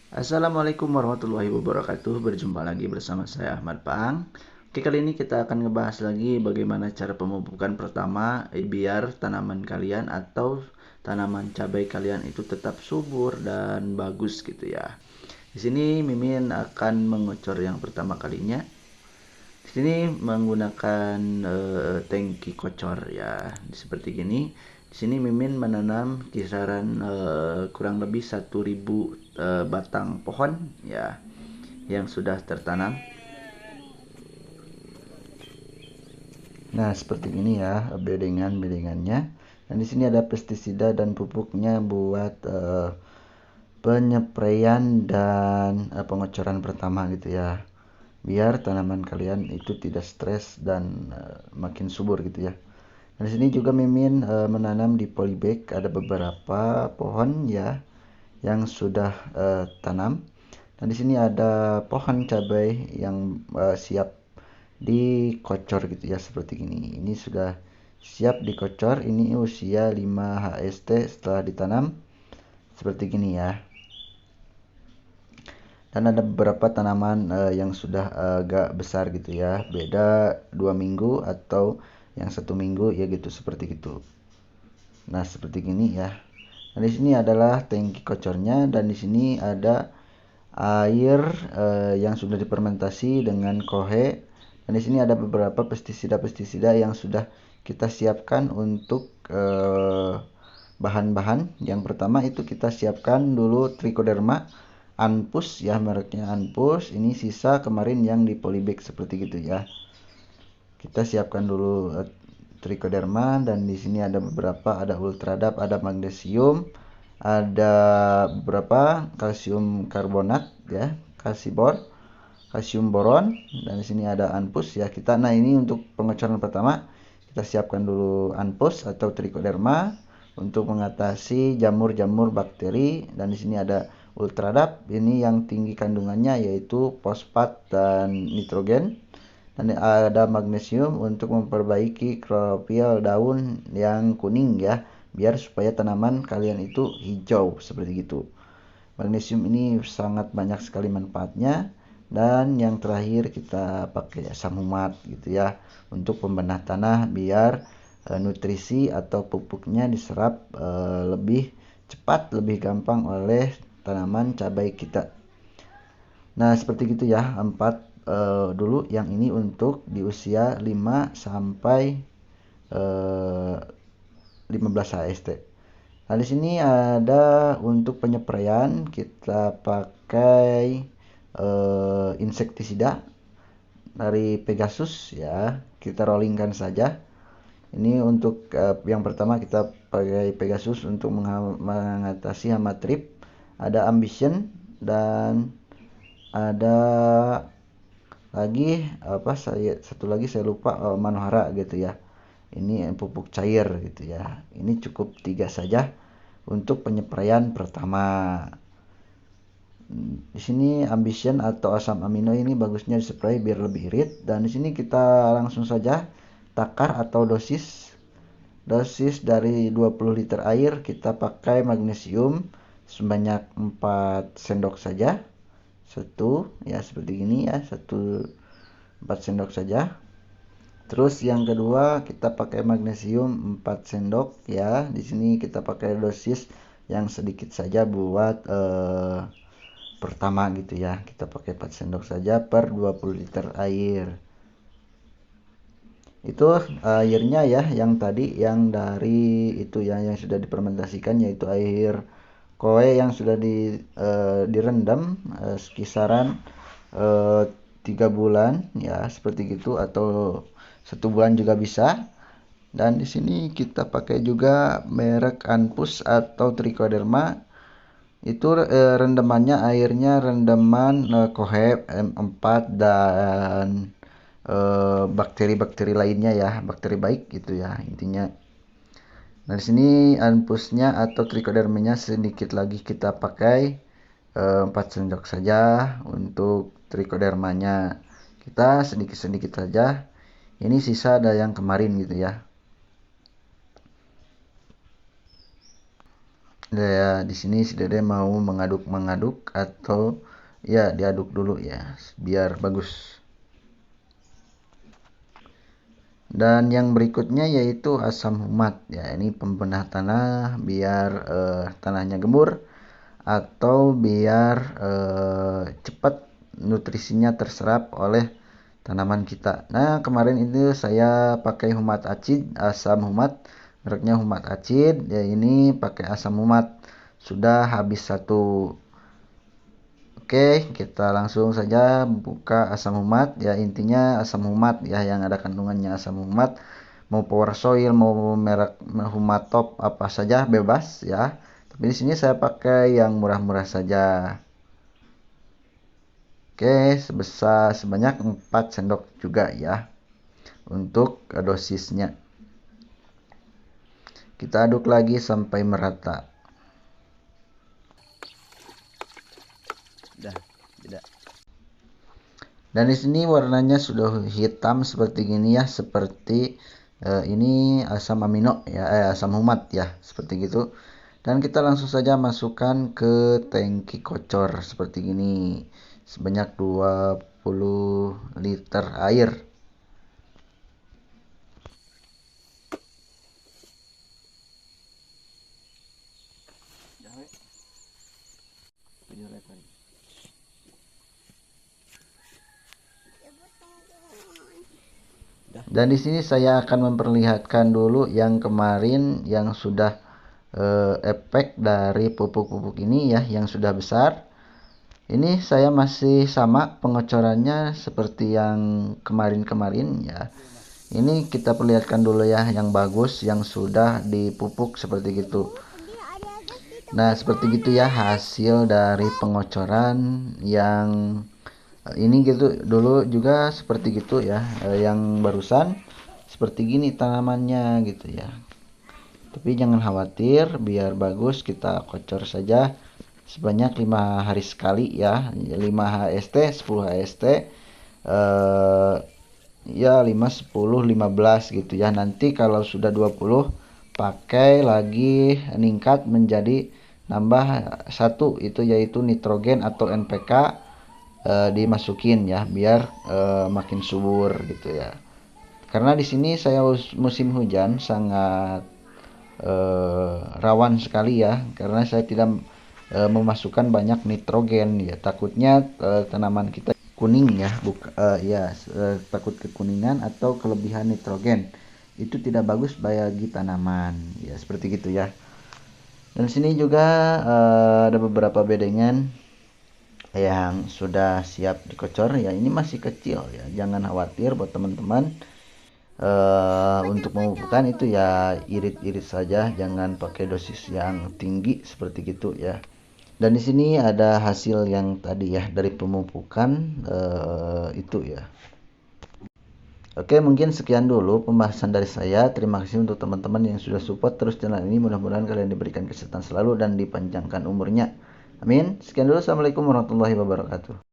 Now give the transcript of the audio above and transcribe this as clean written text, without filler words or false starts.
Assalamualaikum warahmatullahi wabarakatuh. Berjumpa lagi bersama saya Ahmad Pang. Oke, kali ini kita akan ngebahas lagi bagaimana cara pemupukan pertama biar tanaman kalian atau tanaman cabai kalian itu tetap subur dan bagus gitu ya. Di sini Mimin akan mengocor yang pertama kalinya. Di sini menggunakan tangki kocor ya, seperti gini. Di sini Mimin menanam kisaran kurang lebih 1.000 batang pohon ya yang sudah tertanam. Nah, seperti ini ya bedengan-bedengannya. Dan di sini ada pestisida dan pupuknya buat penyepraian dan pengocoran pertama gitu ya. Biar tanaman kalian itu tidak stres dan makin subur gitu ya. Nah, di sini juga Mimin menanam di polybag ada beberapa pohon ya yang sudah tanam. Dan di sini ada pohon cabai yang siap dikocor gitu ya seperti ini. Ini sudah siap dikocor. Ini usia 5 HST setelah ditanam seperti gini ya. Dan ada beberapa tanaman yang sudah agak besar gitu ya, beda 2 minggu atau yang 1 minggu ya gitu seperti itu. Nah seperti gini ya. Nah di sini adalah tangki kocornya dan di sini ada air yang sudah difermentasi dengan kohe. Dan di sini ada beberapa pestisida-pestisida yang sudah kita siapkan untuk bahan-bahan. Yang pertama itu kita siapkan dulu trichoderma Anpus ya, mereknya Anpus. Ini sisa kemarin yang di polybag seperti gitu ya. Kita siapkan dulu trichoderma dan di sini ada beberapa, ada ultradap, ada magnesium, ada beberapa kalsium karbonat ya, kalsibor, kalsium boron, dan di sini ada Anpus ya. Nah ini untuk pengecoran pertama kita siapkan dulu Anpus atau trichoderma untuk mengatasi jamur-jamur bakteri, dan di sini ada ultradap, ini yang tinggi kandungannya yaitu fosfat dan nitrogen, dan ada magnesium untuk memperbaiki klorofil daun yang kuning ya, biar supaya tanaman kalian itu hijau seperti itu. Magnesium ini sangat banyak sekali manfaatnya. Dan yang terakhir kita pakai asam humat gitu ya, untuk pembenah tanah biar nutrisi atau pupuknya diserap lebih cepat, lebih gampang oleh tanaman cabai kita. Nah seperti gitu ya, 4 dulu yang ini untuk di usia 5 sampai 15 HST. Nah di sini ada untuk penyepraian kita pakai insektisida dari Pegasus ya, kita rollingkan saja. Ini untuk yang pertama kita pakai Pegasus untuk mengatasi hama trip, ada Ambition, dan ada lagi satu lagi saya lupa, Manohara gitu ya. Ini pupuk cair gitu ya. Ini cukup 3 saja untuk penyepraian pertama. Di sini Ambition atau asam amino ini bagusnya dispray biar lebih irit, dan di sini kita langsung saja takar atau dosis dari 20 liter air kita pakai magnesium sebanyak 4 sendok saja. Satu ya seperti ini ya, 4 sendok saja. Terus yang kedua kita pakai magnesium 4 sendok ya. Di sini kita pakai dosis yang sedikit saja buat pertama gitu ya. Kita pakai 4 sendok saja per 20 liter air. Itu airnya ya yang tadi yang dari itu ya yang sudah difermentasikan, yaitu air koe yang sudah direndam kisaran 3 bulan ya seperti gitu, atau 1 bulan juga bisa. Dan di sini kita pakai juga merek Anpus atau Trichoderma. Itu rendamannya airnya rendaman kohe M4 dan bakteri-bakteri lainnya ya, bakteri baik gitu ya intinya. Nah di sini anpusnya atau trichodermanya sedikit lagi kita pakai 4 sendok saja untuk trichodermanya. Kita sedikit-sedikit saja. Ini sisa ada yang kemarin gitu ya. Ya, di sini si Dede mau mengaduk-mengaduk atau ya diaduk dulu ya, biar bagus. Dan yang berikutnya yaitu asam humat ya, ini pembenah tanah biar tanahnya gembur atau biar cepat nutrisinya terserap oleh tanaman kita. Nah, kemarin itu saya pakai humat acid, asam humat, mereknya humat acid ya, ini pakai asam humat. Sudah habis satu. Oke, kita langsung saja buka asam humat ya, intinya asam humat ya yang ada kandungannya asam humat, mau Power Soil, mau merek Humat Top apa saja bebas ya. Tapi di sini saya pakai yang murah-murah saja. Oke, sebanyak 4 sendok juga ya untuk dosisnya. Kita aduk lagi sampai merata. Dan di sini warnanya sudah hitam seperti gini ya, seperti ini asam amino ya, asam humat ya, seperti gitu. Dan kita langsung saja masukkan ke tangki kocor seperti gini, sebanyak 20 liter air. Dan di sini saya akan memperlihatkan dulu yang kemarin yang sudah efek dari pupuk-pupuk ini ya, yang sudah besar. Ini saya masih sama pengocorannya seperti yang kemarin-kemarin ya. Ini kita perlihatkan dulu ya yang bagus, yang sudah dipupuk seperti gitu. Nah, seperti gitu ya hasil dari pengocoran yang ini gitu dulu juga seperti gitu ya, yang barusan seperti gini tanamannya gitu ya. Tapi jangan khawatir, biar bagus kita kocor saja sebanyak 5 hari sekali ya, 5 HST, 10 HST, ya 5, 10, 15 gitu ya. Nanti kalau sudah 20 pakai lagi, meningkat menjadi nambah satu itu yaitu nitrogen atau NPK, dimasukin ya biar makin subur gitu ya. Karena di sini saya musim hujan sangat rawan sekali ya, karena saya tidak memasukkan banyak nitrogen ya, takutnya tanaman kita kuning ya, takut kekuningan atau kelebihan nitrogen, itu tidak bagus bagi tanaman ya, seperti gitu ya. Dan sini juga ada beberapa bedengan yang sudah siap dikocor ya, ini masih kecil ya, jangan khawatir buat teman-teman. Untuk pemupukan itu ya irit-irit saja, jangan pakai dosis yang tinggi seperti gitu ya. Dan di sini ada hasil yang tadi ya dari pemupukan itu ya. Oke, mungkin sekian dulu pembahasan dari saya. Terima kasih untuk teman-teman yang sudah support terus channel ini. Mudah-mudahan kalian diberikan kesehatan selalu dan dipanjangkan umurnya. Amin. Sekian dulu. Assalamualaikum warahmatullahi wabarakatuh.